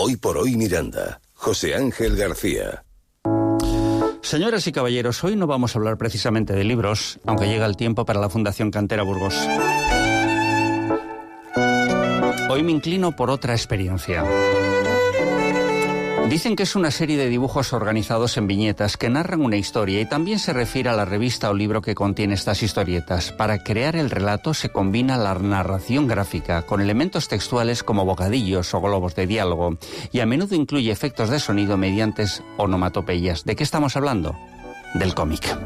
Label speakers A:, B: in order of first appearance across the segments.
A: Hoy por hoy Miranda. José Ángel García.
B: Señoras y caballeros, hoy no vamos a hablar precisamente de libros, aunque llega el tiempo para la Fundación Cantera Burgos. Hoy me inclino por otra experiencia. Dicen que es una serie de dibujos organizados en viñetas que narran una historia y también se refiere a la revista o libro que contiene estas historietas. Para crear el relato se combina la narración gráfica con elementos textuales como bocadillos o globos de diálogo y a menudo incluye efectos de sonido mediante onomatopeyas. ¿De qué estamos hablando? Del cómic.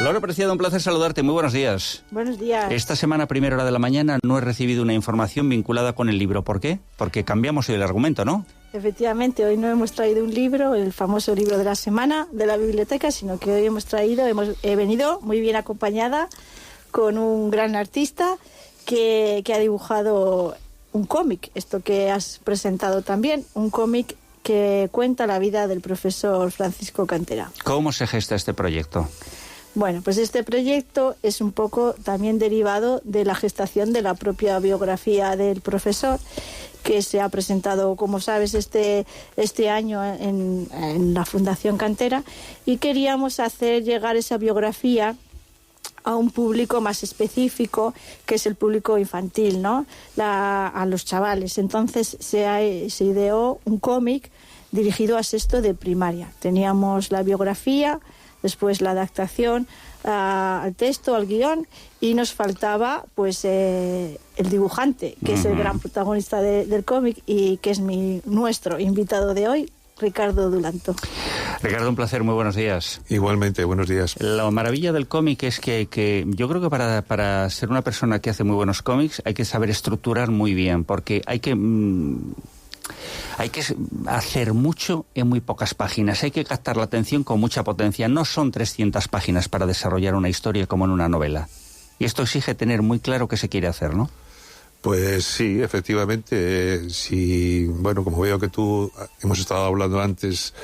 B: Laura Preciado, un placer saludarte. Muy buenos días.
C: Buenos días.
B: Esta semana, a primera hora de la mañana, no he recibido una información vinculada con el libro. ¿Por qué? Porque cambiamos hoy el argumento, ¿no?
C: Efectivamente, hoy no hemos traído un libro, el famoso libro de la semana de la biblioteca, sino que hoy he venido muy bien acompañada con un gran artista que ha dibujado un cómic, esto que has presentado también, un cómic que cuenta la vida del profesor Francisco Cantera.
B: ¿Cómo se gesta este proyecto?
C: Bueno, pues este proyecto es un poco también derivado de la gestación de la propia biografía del profesor, que se ha presentado, como sabes, este año en la Fundación Cantera, y queríamos hacer llegar esa biografía a un público más específico, que es el público infantil, ¿no? A los chavales. Entonces se ideó un cómic dirigido a sexto de primaria. Teníamos la biografía, después la adaptación al texto, al guión, y nos faltaba pues el dibujante, que es el gran protagonista del cómic y que es nuestro invitado de hoy, Ricardo Dulanto.
B: Ricardo, un placer, muy buenos días.
D: Igualmente, buenos días.
B: La maravilla del cómic es que yo creo que para ser una persona que hace muy buenos cómics hay que saber estructurar muy bien, porque hay que hacer mucho en muy pocas páginas, hay que captar la atención con mucha potencia. No son 300 páginas para desarrollar una historia como en una novela. Y esto exige tener muy claro qué se quiere hacer, ¿no?
D: Pues sí, efectivamente. Bueno, como veo que tú hemos estado hablando antes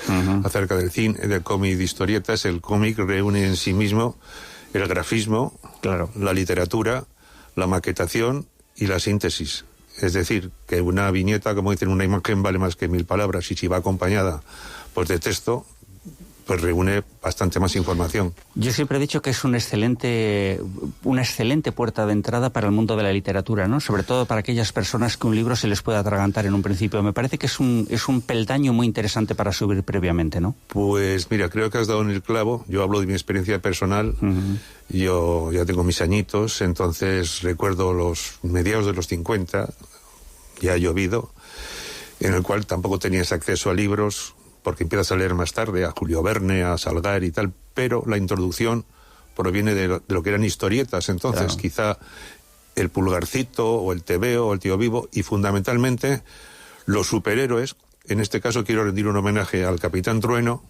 D: acerca del cine, del cómic de historietas, el cómic reúne en sí mismo el grafismo, claro, la literatura, la maquetación y la síntesis. Es decir, que una viñeta, como dicen, una imagen vale más que 1000 palabras, y si va acompañada pues de texto, pues reúne bastante más información.
B: Yo siempre he dicho que es una excelente puerta de entrada para el mundo de la literatura, ¿no? Sobre todo para aquellas personas que un libro se les puede atragantar en un principio. Me parece que es un peldaño muy interesante para subir previamente, ¿no?
D: Pues mira, creo que has dado en el clavo. Yo hablo de mi experiencia personal. Yo ya tengo mis añitos, entonces recuerdo los mediados de los 50, ya ha llovido, en el cual tampoco tenías acceso a libros, porque empiezas a leer más tarde, a Julio Verne, a Salgar y tal, pero la introducción proviene de lo que eran historietas, entonces claro, quizá el Pulgarcito o el Tebeo o el Tío Vivo, y fundamentalmente los superhéroes. En este caso quiero rendir un homenaje al Capitán Trueno,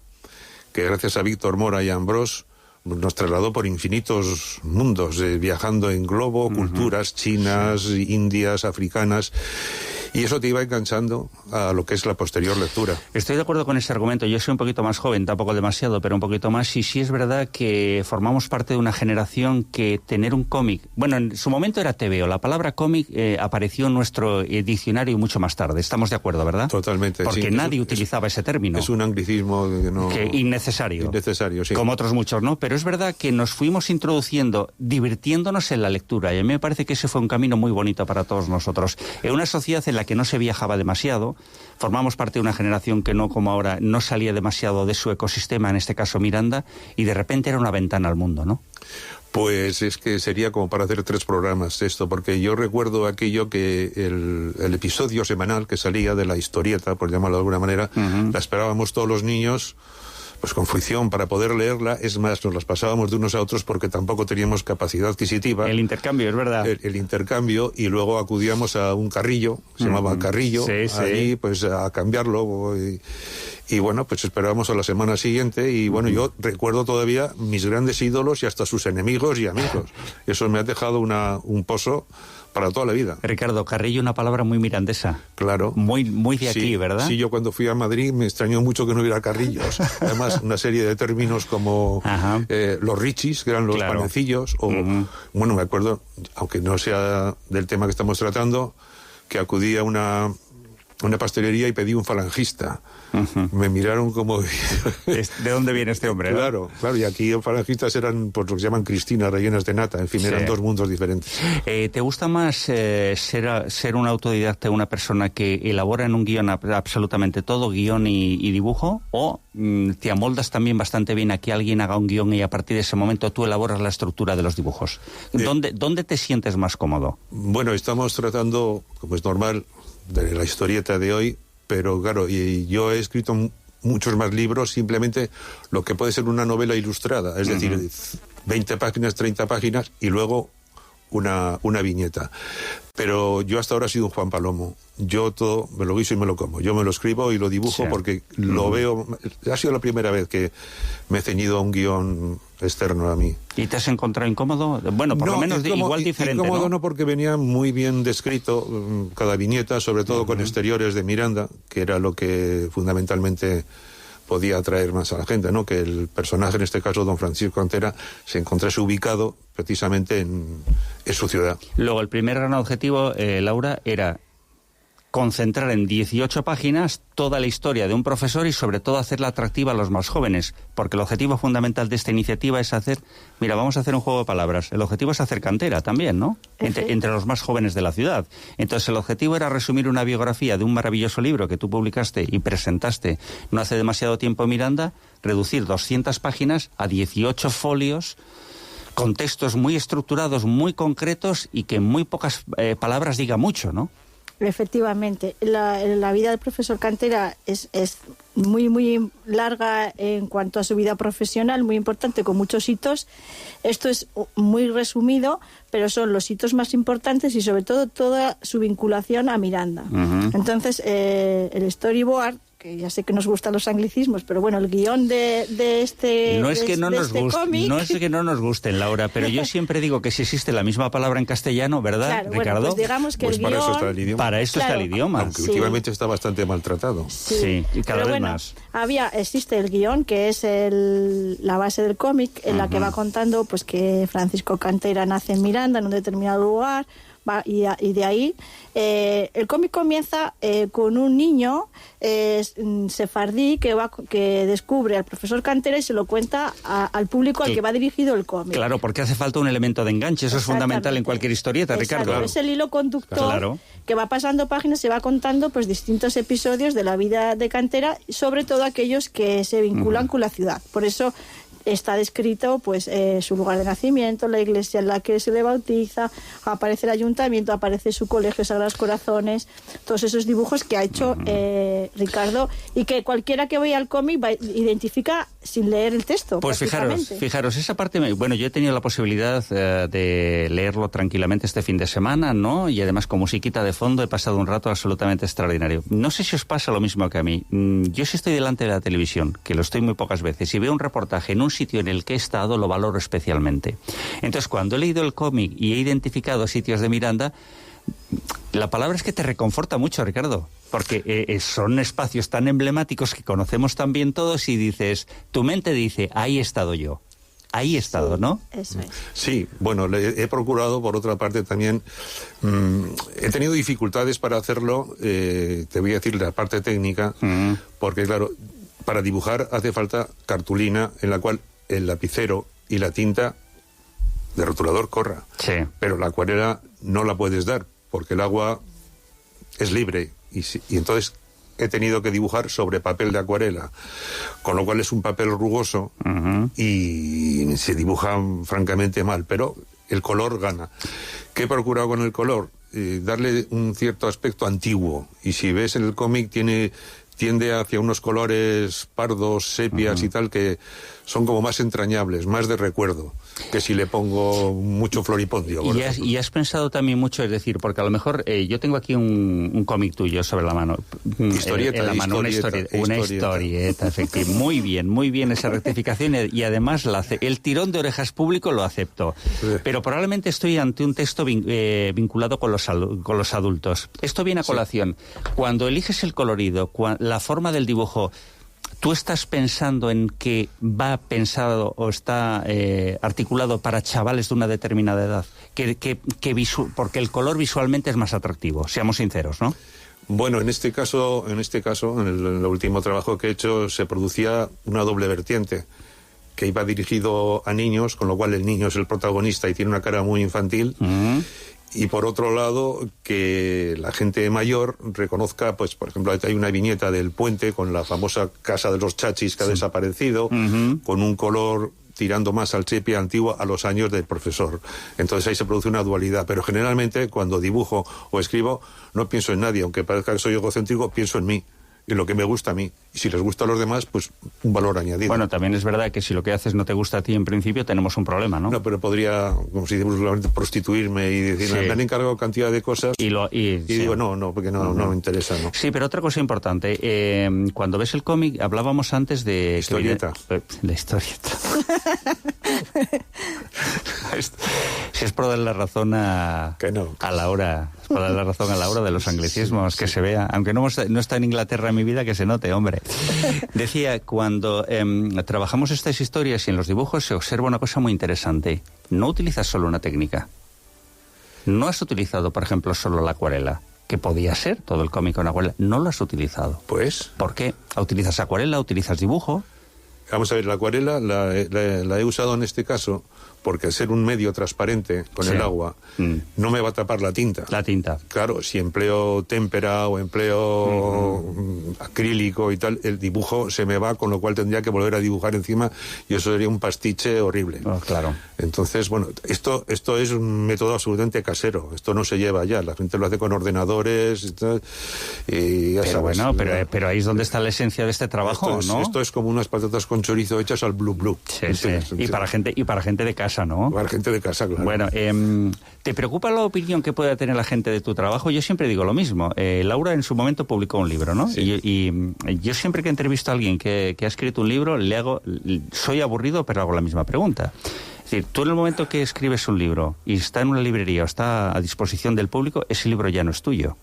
D: que gracias a Víctor Mora y a Ambrós nos trasladó por infinitos mundos, viajando en globo, culturas chinas, sí, indias, africanas, y eso te iba enganchando a lo que es la posterior lectura.
B: Estoy de acuerdo con ese argumento. Yo soy un poquito más joven, tampoco demasiado, pero un poquito más, y sí es verdad que formamos parte de una generación que tener un cómic, bueno, en su momento era TVO, la palabra cómic apareció en nuestro diccionario mucho más tarde, estamos de acuerdo, ¿verdad?
D: Totalmente.
B: Porque
D: sí,
B: nadie utilizaba ese término.
D: Es un anglicismo
B: innecesario.
D: Innecesario, sí.
B: Como otros muchos, ¿no? Pero es verdad que nos fuimos introduciendo, divirtiéndonos en la lectura, y a mí me parece que ese fue un camino muy bonito para todos nosotros. En una sociedad en la que no se viajaba demasiado, formamos parte de una generación que no, como ahora, no salía demasiado de su ecosistema, en este caso Miranda, y de repente era una ventana al mundo, ¿no?
D: Pues es que sería como para hacer 3 programas esto, porque yo recuerdo aquello que el episodio semanal que salía de la historieta, por llamarlo de alguna manera, la esperábamos todos los niños, pues con fruición para poder leerla. Es más, nos las pasábamos de unos a otros porque tampoco teníamos capacidad adquisitiva.
B: El intercambio, es verdad.
D: El intercambio, y luego acudíamos a un carrillo, se llamaba carrillo,
B: sí,
D: ahí pues a cambiarlo, Y bueno, pues esperábamos a la semana siguiente y bueno, yo recuerdo todavía mis grandes ídolos y hasta sus enemigos y amigos. Eso me ha dejado un pozo para toda la vida.
B: Ricardo, carrillo, una palabra muy mirandesa.
D: Claro.
B: Muy de aquí,
D: sí,
B: ¿verdad?
D: Sí, yo cuando fui a Madrid me extrañó mucho que no hubiera carrillos. Además, una serie de términos como los richis, que eran los panecillos, o, bueno, me acuerdo, aunque no sea del tema que estamos tratando, que acudí a una pastelería y pedí un falangista. Me miraron como...
B: ¿De dónde viene este hombre?
D: Claro, y aquí los falangistas eran pues lo que llaman cristinas, rellenas de nata, en fin, eran dos mundos diferentes.
B: ¿Te gusta más ser un autodidacta, una persona que elabora en un guión absolutamente todo, guión y dibujo, o te amoldas también bastante bien a que alguien haga un guión y a partir de ese momento tú elaboras la estructura de los dibujos? ¿Dónde te sientes más cómodo?
D: Bueno, estamos tratando, como es normal, de la historieta de hoy, pero claro, y yo he escrito muchos más libros, simplemente lo que puede ser una novela ilustrada, es decir, 20 páginas, 30 páginas y luego una viñeta. Pero yo hasta ahora he sido un Juan Palomo. Yo todo me lo guiso y me lo como. Yo me lo escribo y lo dibujo porque lo veo... Ha sido la primera vez que me he ceñido a un guión externo a mí.
B: ¿Y te has encontrado incómodo? Bueno, por lo menos igual diferente,
D: incómodo, ¿no? Porque venía muy bien descrito cada viñeta, sobre todo con exteriores de Miranda, que era lo que fundamentalmente podía atraer más a la gente, ¿no? Que el personaje, en este caso don Francisco Cantera, se encontrase ubicado precisamente en su ciudad.
B: Luego, el primer gran objetivo, Laura, era concentrar en 18 páginas toda la historia de un profesor y sobre todo hacerla atractiva a los más jóvenes, porque el objetivo fundamental de esta iniciativa es vamos a hacer un juego de palabras, el objetivo es hacer cantera también, ¿no? Entre los más jóvenes de la ciudad. Entonces el objetivo era resumir una biografía de un maravilloso libro que tú publicaste y presentaste no hace demasiado tiempo en Miranda, reducir 200 páginas a 18 folios con textos muy estructurados, muy concretos y que en muy pocas palabras diga mucho, ¿no?
C: Efectivamente, la vida del profesor Cantera es muy larga en cuanto a su vida profesional, muy importante, con muchos hitos. Esto es muy resumido, pero son los hitos más importantes y sobre todo toda su vinculación a Miranda. Entonces, el storyboard, que ya sé que nos gustan los anglicismos, pero bueno, el guión de este
B: no es que no nos
C: cómic...
B: No es que no nos gusten, Laura, pero yo siempre digo que si existe la misma palabra en castellano, ¿verdad,
C: claro,
B: Ricardo?
C: Bueno, pues digamos que
D: pues
C: el
D: para
C: guión...
D: eso está el idioma.
B: Para eso está el idioma.
D: Aunque últimamente está bastante maltratado.
B: Sí, y cada vez más.
C: Existe el guión, que es la base del cómic, en la que va contando pues que Francisco Cantera nace en Miranda, en un determinado lugar, y de ahí el cómic comienza con un niño sefardí que descubre al profesor Cantera y se lo cuenta al público al que va dirigido el cómic.
B: Claro, porque hace falta un elemento de enganche, eso es fundamental en cualquier historieta, Ricardo.
C: Claro. Es el hilo conductor que va pasando páginas y va contando pues distintos episodios de la vida de Cantera, sobre todo aquellos que se vinculan con la ciudad. Por eso está descrito pues su lugar de nacimiento, la iglesia en la que se le bautiza, aparece el ayuntamiento, aparece su colegio Sagrados Corazones, todos esos dibujos que ha hecho Ricardo y que cualquiera que vea el cómic identifica sin leer el texto.
B: Pues fijaros, esa parte, bueno, yo he tenido la posibilidad de leerlo tranquilamente este fin de semana, ¿no? Y además con musiquita de fondo he pasado un rato absolutamente extraordinario. No sé si os pasa lo mismo que a mí. Yo sí estoy delante de la televisión, que lo estoy muy pocas veces, y veo un reportaje en un sitio en el que he estado, lo valoro especialmente. Entonces, cuando he leído el cómic y he identificado sitios de Miranda, la palabra es que te reconforta mucho, Ricardo, porque son espacios tan emblemáticos que conocemos tan bien todos y dices, tu mente dice, ahí he estado yo. Ahí he estado, ¿no?
C: Eso es.
D: Sí, bueno, he procurado, por otra parte, también... he tenido dificultades para hacerlo, te voy a decir la parte técnica, porque, claro, para dibujar hace falta cartulina en la cual el lapicero y la tinta de rotulador corra.
B: Sí.
D: Pero la acuarela no la puedes dar, porque el agua es libre, y entonces he tenido que dibujar sobre papel de acuarela, con lo cual es un papel rugoso y se dibuja francamente mal, pero el color gana. ¿Qué he procurado con el color? Darle un cierto aspecto antiguo, y si ves en el cómic tiende hacia unos colores pardos, sepias y tal, que son como más entrañables, más de recuerdo. que si le pongo mucho floripondio.
B: Y has pensado también mucho, es decir, porque a lo mejor yo tengo aquí un cómic tuyo sobre la mano.
D: Historieta,
B: en la mano, una historieta, efectivamente. Muy bien esa rectificación, y además el tirón de orejas público lo acepto.
D: Sí.
B: Pero probablemente estoy ante un texto vinculado con los adultos. Esto viene a colación. Cuando eliges el colorido, la forma del dibujo, ¿tú estás pensando en que va pensado o está articulado para chavales de una determinada edad? Porque el color visualmente es más atractivo, seamos sinceros, ¿no?
D: Bueno, en este caso, en el último trabajo que he hecho, se producía una doble vertiente, que iba dirigido a niños, con lo cual el niño es el protagonista y tiene una cara muy infantil. Y por otro lado, que la gente mayor reconozca, pues por ejemplo, hay una viñeta del puente con la famosa casa de los chachis que ha desaparecido, con un color tirando más al sepia antiguo a los años del profesor. Entonces ahí se produce una dualidad. Pero generalmente cuando dibujo o escribo no pienso en nadie, aunque parezca que soy egocéntrico, pienso en mí, en lo que me gusta a mí. Y si les gusta a los demás, pues un valor añadido.
B: Bueno, también es verdad que si lo que haces no te gusta a ti en principio, tenemos un problema, ¿no?
D: No, pero podría, como si decimos, prostituirme y decir, me han encargado cantidad de cosas y digo, no, porque no me interesa, ¿no?
B: Sí, pero otra cosa importante, cuando ves el cómic, hablábamos antes de...
D: Historieta.
B: La historieta. Si es por dar la razón a Laura, es por dar la razón a Laura de los anglicismos, que se vea, aunque no está en Inglaterra en mi vida, que se note, hombre. Decía, cuando trabajamos estas historias y en los dibujos se observa una cosa muy interesante. No utilizas solo una técnica. No has utilizado, por ejemplo, solo la acuarela, que podía ser todo el cómic con acuarela. No lo has utilizado.
D: Pues.
B: ¿Por qué? ¿Utilizas acuarela? ¿Utilizas dibujo?
D: Vamos a ver, la acuarela la he usado en este caso porque al ser un medio transparente con el agua, no me va a tapar la tinta.
B: La tinta.
D: Claro, si empleo témpera o empleo acrílico y tal, el dibujo se me va, con lo cual tendría que volver a dibujar encima y eso sería un pastiche horrible.
B: Oh, claro.
D: Entonces, bueno, esto es un método absolutamente casero. Esto no se lleva ya. La gente lo hace con ordenadores y tal. Y
B: pero bueno, pero ahí es donde está la esencia de este trabajo, ¿no?
D: Esto es como unas patatas con chorizo hechas al blue.
B: Sí, sí. Y para gente de casa, ¿no?
D: Para gente de casa, claro.
B: Bueno, ¿te preocupa la opinión que pueda tener la gente de tu trabajo? Yo siempre digo lo mismo. Laura en su momento publicó un libro, ¿no?
D: Sí.
B: Y yo siempre que entrevisto a alguien que ha escrito un libro, soy aburrido, pero hago la misma pregunta. Es decir, tú en el momento que escribes un libro y está en una librería o está a disposición del público, ese libro ya no es tuyo.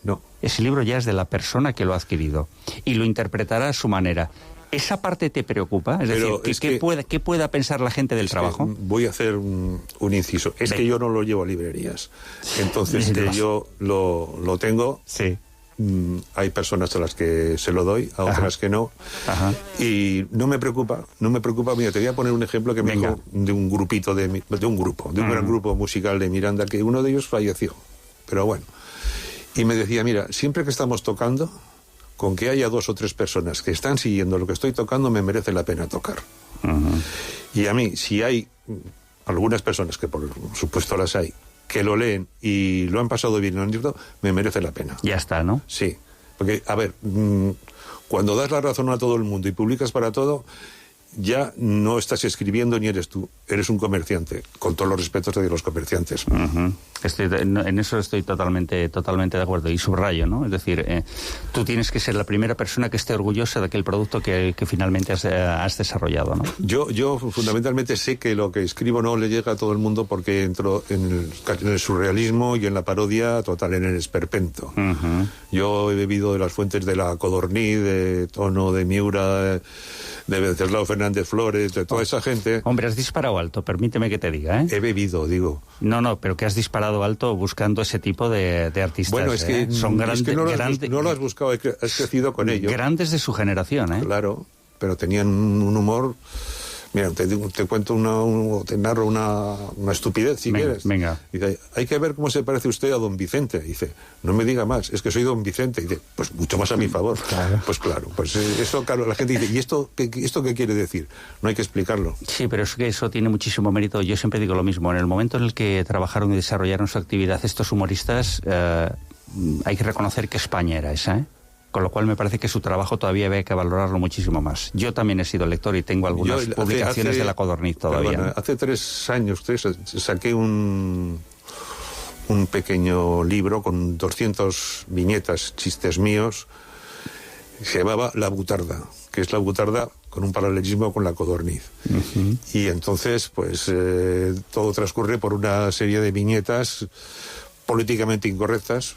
D: No.
B: Ese libro ya es de la persona que lo ha adquirido y lo interpretará a su manera. ¿Esa parte te preocupa? Es decir, ¿qué pueda pensar la gente del trabajo?
D: Voy a hacer un inciso. Es que yo no lo llevo a librerías. Entonces, yo lo tengo.
B: Sí.
D: Hay personas a las que se lo doy, a otras que no.
B: Ajá.
D: Y no me preocupa. Mira, te voy a poner un ejemplo que me dijo de un grupito, de un gran grupo musical de Miranda, que uno de ellos falleció. Pero bueno. Y me decía, mira, siempre que estamos tocando, con que haya 2 o 3 personas que están siguiendo lo que estoy tocando, me merece la pena tocar. Y a mí, si hay algunas personas, que por supuesto las hay, que lo leen y lo han pasado bien, me merece la pena.
B: Ya está, ¿no?
D: Sí. Porque, a ver, cuando das la razón a todo el mundo y publicas para todo, ya no estás escribiendo ni eres tú, eres un comerciante, con todos los respetos de los comerciantes.
B: En eso estoy totalmente de acuerdo y subrayo, ¿no? Es decir, tú tienes que ser la primera persona que esté orgullosa de aquel producto que finalmente has desarrollado, ¿no?
D: Yo fundamentalmente sé que lo que escribo no le llega a todo el mundo porque entro en el surrealismo y en la parodia total, en el esperpento. Yo he bebido de las fuentes de la Codorniz, de Tono, de Miura, de Venceslao Fernández Flores, de toda esa gente.
B: Hombre, has disparado alto, permíteme que te diga, ¿eh?
D: He bebido, digo.
B: No, pero que has disparado alto buscando ese tipo de artistas.
D: Bueno, es que,
B: son grandes,
D: no lo has buscado, has crecido con ellos.
B: Grandes de su generación, ¿eh?
D: Claro, pero tenían un humor... Mira, te cuento te narro una estupidez, si quieres.
B: Venga.
D: Dice, hay que ver cómo se parece usted a don Vicente. Dice, no me diga más, es que soy don Vicente. Dice, pues mucho más a mi favor.
B: Claro.
D: Pues claro, pues eso, claro, la gente dice, ¿y esto qué quiere decir? No hay que explicarlo.
B: Sí, pero es que eso tiene muchísimo mérito. Yo siempre digo lo mismo. En el momento en el que trabajaron y desarrollaron su actividad estos humoristas, hay que reconocer que España era esa, ¿eh? con lo cual me parece que su trabajo todavía había que valorarlo muchísimo más. Yo también he sido lector y tengo algunas publicaciones de La Codorniz todavía.
D: Perdona, hace 3 años saqué un pequeño libro con 200 viñetas, chistes míos, se llamaba La Butarda, que es la butarda con un paralelismo con la codorniz. Uh-huh. Y entonces, pues, todo transcurre por una serie de viñetas políticamente incorrectas,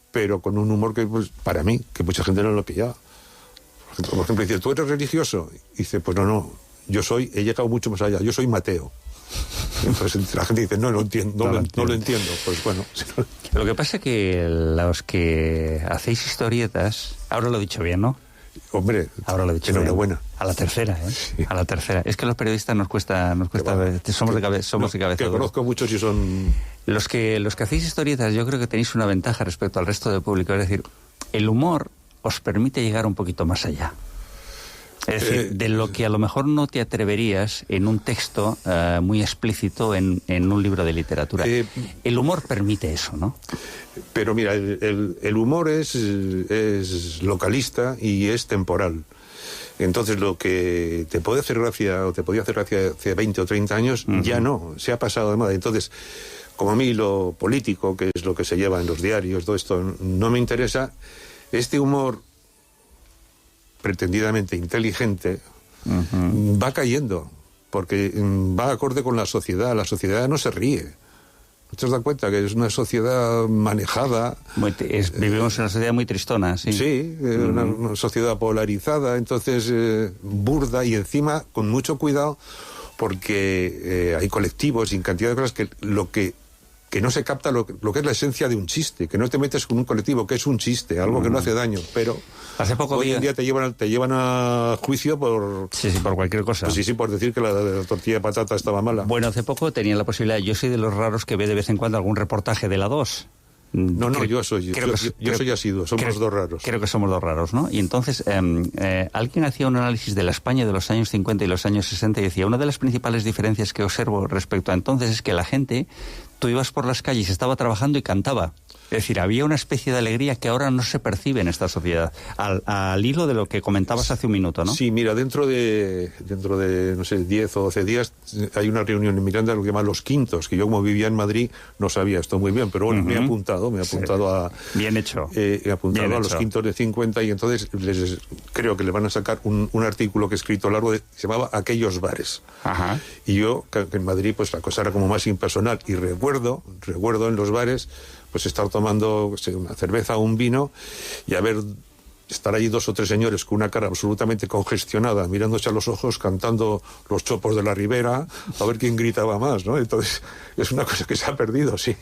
D: pero con un humor que, pues, para mí, que mucha gente no lo pillaba. Por ejemplo, dice, ¿tú eres religioso? Y dice, pues no, he llegado mucho más allá, yo soy Mateo. Entonces la gente dice, no lo entiendo. Pues bueno.
B: Lo que pasa es que los que hacéis historietas, ahora lo he dicho bien, ¿no?
D: Hombre,
B: ahora lo he dicho
D: enhorabuena.
B: Bien. A la tercera, ¿eh?
D: Sí.
B: A la tercera. Es que los periodistas nos cuesta somos de cabeza.
D: Que conozco muchos y son...
B: Los que hacéis historietas, yo creo que tenéis una ventaja respecto al resto del público, es decir, el humor os permite llegar un poquito más allá. Es decir, de lo que a lo mejor no te atreverías en un texto muy explícito en un libro de literatura. El humor permite eso, ¿no?
D: Pero mira, el humor es localista y es temporal. Entonces lo que te puede hacer gracia o te podía hacer gracia hace 20 o 30 años, uh-huh, ya no, se ha pasado de moda. Entonces, como a mí lo político, que es lo que se lleva en los diarios, todo esto no me interesa, este humor pretendidamente inteligente, uh-huh, va cayendo, porque va acorde con la sociedad no se ríe. ¿No te has dado cuenta que es una sociedad manejada?
B: Vivimos en una sociedad muy tristona, sí.
D: Sí, uh-huh, una sociedad polarizada, entonces burda y encima con mucho cuidado, porque hay colectivos y cantidad de cosas que no se capta lo que es la esencia de un chiste, que no te metes con un colectivo que es un chiste, algo que no hace daño, pero
B: hace poco
D: hoy en día te llevan a juicio por...
B: Sí, por cualquier cosa.
D: Pues sí, por decir que la tortilla de patata estaba mala.
B: Bueno, hace poco tenía la posibilidad, yo soy de los raros que ve de vez en cuando algún reportaje de La 2.
D: No, yo soy asiduo, somos dos raros.
B: Creo que somos dos raros, ¿no? Y entonces alguien hacía un análisis de la España de los años 50 y los años 60 y decía, una de las principales diferencias que observo respecto a entonces es que la gente, tú ibas por las calles, estaba trabajando y cantaba. Es decir, había una especie de alegría que ahora no se percibe en esta sociedad, al hilo de lo que comentabas hace un minuto, ¿no?
D: Sí, mira, dentro de no sé, 10 o 12 días hay una reunión en Miranda, lo que llaman Los Quintos, que yo como vivía en Madrid no sabía esto muy bien, pero bueno, uh-huh, me he apuntado sí, a...
B: Bien hecho.
D: He apuntado a Los Quintos de 50 y entonces creo que le van a sacar un artículo que he escrito largo, se llamaba Aquellos bares. Ajá. Y yo, que en Madrid pues la cosa era como más impersonal, y recuerdo en los bares pues estar tomando una cerveza o un vino y estar allí 2 o 3 señores con una cara absolutamente congestionada, mirándose a los ojos, cantando Los Chopos de la Ribera, a ver quién gritaba más, ¿no? Entonces, es una cosa que se ha perdido, sí.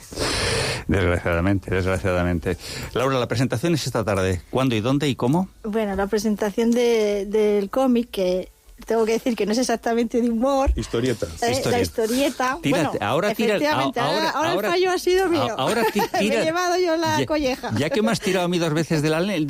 B: Desgraciadamente. Laura, la presentación es esta tarde. ¿Cuándo y dónde y cómo?
C: Bueno, la presentación del cómic, que tengo que decir que no es exactamente de humor.
D: Historieta.
C: La historieta.
B: Tírate,
C: bueno,
B: ahora
C: efectivamente, ahora el fallo ha sido mío.
B: Ahora
C: me he llevado yo la colleja.
B: Ya que me has tirado a mí 2 veces de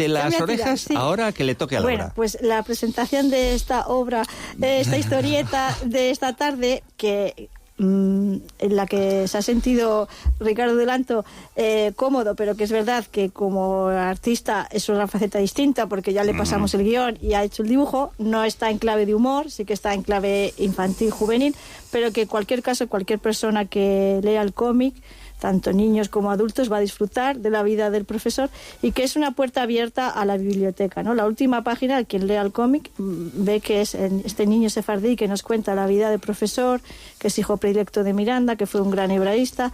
B: las orejas, sí, ahora que le toque a Laura.
C: Bueno, pues la presentación de esta obra, esta historieta de esta tarde, que en la que se ha sentido Ricardo Delanto cómodo, pero que es verdad que como artista es una faceta distinta, porque ya le pasamos el guión y ha hecho el dibujo, no está en clave de humor, sí que está en clave infantil, juvenil, pero que en cualquier caso, cualquier persona que lea el cómic, tanto niños como adultos, va a disfrutar de la vida del profesor, y que es una puerta abierta a la biblioteca, ¿no? La última página, quien lea el cómic ve que es este niño sefardí que nos cuenta la vida del profesor, que es hijo predilecto de Miranda, que fue un gran hebraísta,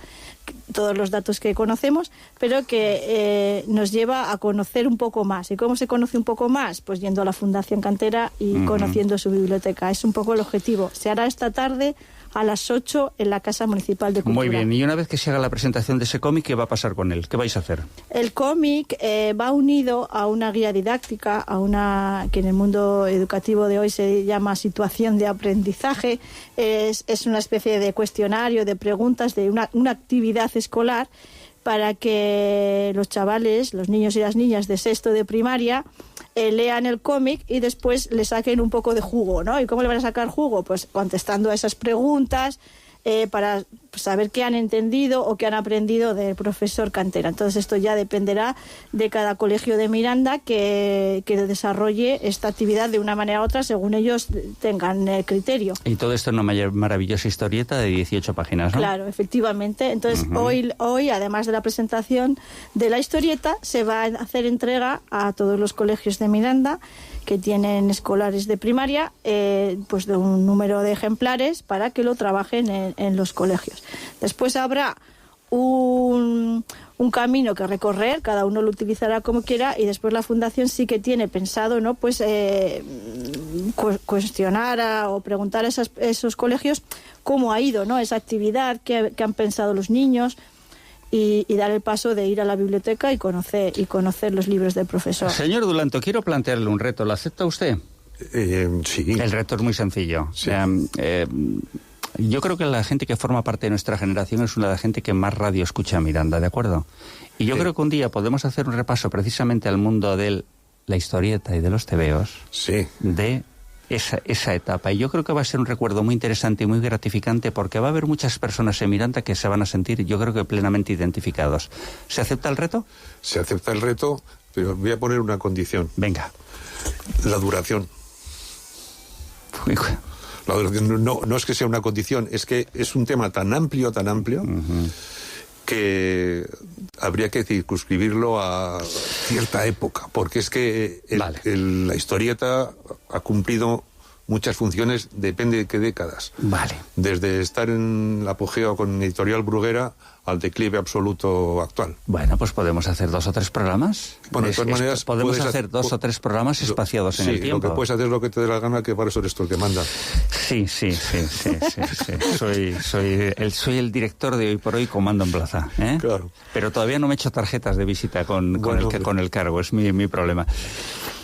C: todos los datos que conocemos, pero que nos lleva a conocer un poco más. ¿Y cómo se conoce un poco más? Pues yendo a la Fundación Cantera y conociendo su biblioteca. Es un poco el objetivo. Se hará esta tarde a las 8 en la Casa Municipal de Cultura.
B: Muy bien, y una vez que se haga la presentación de ese cómic, ¿qué va a pasar con él? ¿Qué vais a hacer?
C: El cómic va unido a una guía didáctica, a una que en el mundo educativo de hoy se llama situación de aprendizaje. Es una especie de cuestionario, de preguntas, de una actividad escolar para que los chavales, los niños y las niñas de sexto de primaria lean el cómic y después le saquen un poco de jugo, ¿no? ¿Y cómo le van a sacar jugo? Pues contestando a esas preguntas para saber qué han entendido o qué han aprendido del profesor Cantera. Entonces esto ya dependerá de cada colegio de Miranda que desarrolle esta actividad de una manera u otra según ellos tengan criterio.
B: Y todo esto en una maravillosa historieta de 18 páginas, ¿no?
C: Claro, efectivamente. Entonces hoy, además de la presentación de la historieta, se va a hacer entrega a todos los colegios de Miranda que tienen escolares de primaria, pues de un número de ejemplares para que lo trabajen en los colegios. Después habrá un camino que recorrer, cada uno lo utilizará como quiera, y después la Fundación sí que tiene pensado, ¿no?, pues cuestionar o preguntar a esos colegios cómo ha ido, ¿no?, esa actividad, qué han pensado los niños, y dar el paso de ir a la biblioteca y conocer los libros del profesor.
B: Señor Dulanto, quiero plantearle un reto. ¿Lo acepta usted?
D: Sí.
B: El reto es muy sencillo.
D: Sí.
B: Yo creo que la gente que forma parte de nuestra generación es una de la gente que más radio escucha a Miranda, ¿de acuerdo? Y yo creo que un día podemos hacer un repaso precisamente al mundo de la historieta y de los tebeos,
D: Sí.
B: de esa etapa. Y yo creo que va a ser un recuerdo muy interesante y muy gratificante porque va a haber muchas personas en Miranda que se van a sentir, yo creo que plenamente identificados. ¿Se acepta el reto?
D: Se acepta el reto, pero voy a poner una condición.
B: Venga.
D: La duración. La duración no es que sea una condición, es que es un tema tan amplio, que habría que circunscribirlo a cierta época, porque es que la historieta ha cumplido muchas funciones, depende de qué décadas.
B: Vale.
D: Desde estar en el apogeo con Editorial Bruguera al declive absoluto actual.
B: Bueno, pues podemos hacer 2 o 3 programas.
D: Bueno, de todas maneras,
B: podemos hacer 2 o 3 programas espaciados en el tiempo.
D: Sí, lo que puedes hacer es lo que te dé la gana, que para eso eres tú el que manda.
B: Sí. Soy el director de Hoy por Hoy, comando en plaza, ¿eh?
D: Claro.
B: Pero todavía no me he hecho tarjetas de visita con el cargo, es mi problema.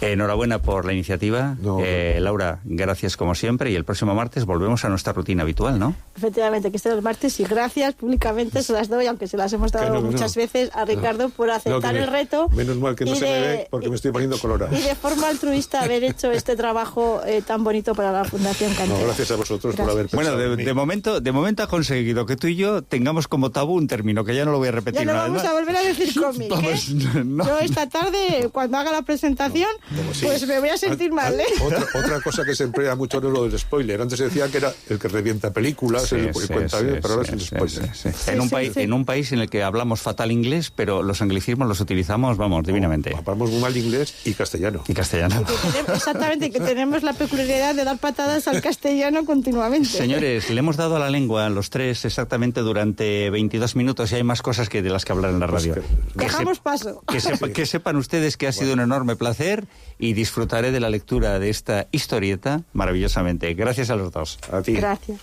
B: Enhorabuena por la iniciativa. Laura, gracias como siempre, y el próximo martes volvemos a nuestra rutina habitual, ¿no?
C: Efectivamente, que estén los martes, y gracias públicamente, se las doy, aunque se las hemos dado muchas veces a Ricardo por aceptar el reto.
D: Menos mal que no se me ve, porque me estoy poniendo colorado.
C: Y de forma altruista haber hecho este trabajo tan bonito para la Fundación Cantera.
D: Gracias a vosotros por haber pensado.
B: Bueno, de momento ha conseguido que tú y yo tengamos como tabú un término, que ya no lo voy a repetir.
C: Ya no vamos a volver a decir cómic, Yo esta tarde, cuando haga la presentación, pues me voy a sentir mal, ¿eh?
D: Otra cosa que se emplea mucho es lo del spoiler. Antes se decía que era el que revienta películas, el cuenta bien, pero ahora es el spoiler.
B: En un país en el que hablamos fatal inglés, pero los anglicismos los utilizamos, divinamente.
D: Hablamos muy mal inglés y castellano.
C: Exactamente, que tenemos la peculiaridad de dar patadas al castellano continuamente.
B: Señores, le hemos dado a la lengua los 3 exactamente durante 22 minutos y hay más cosas de las que hablar en la radio.
C: Dejamos paso.
B: Que sepan ustedes que ha sido un enorme placer y disfrutaré de la lectura de esta historieta maravillosamente. Gracias a los dos.
D: A ti.
C: Gracias.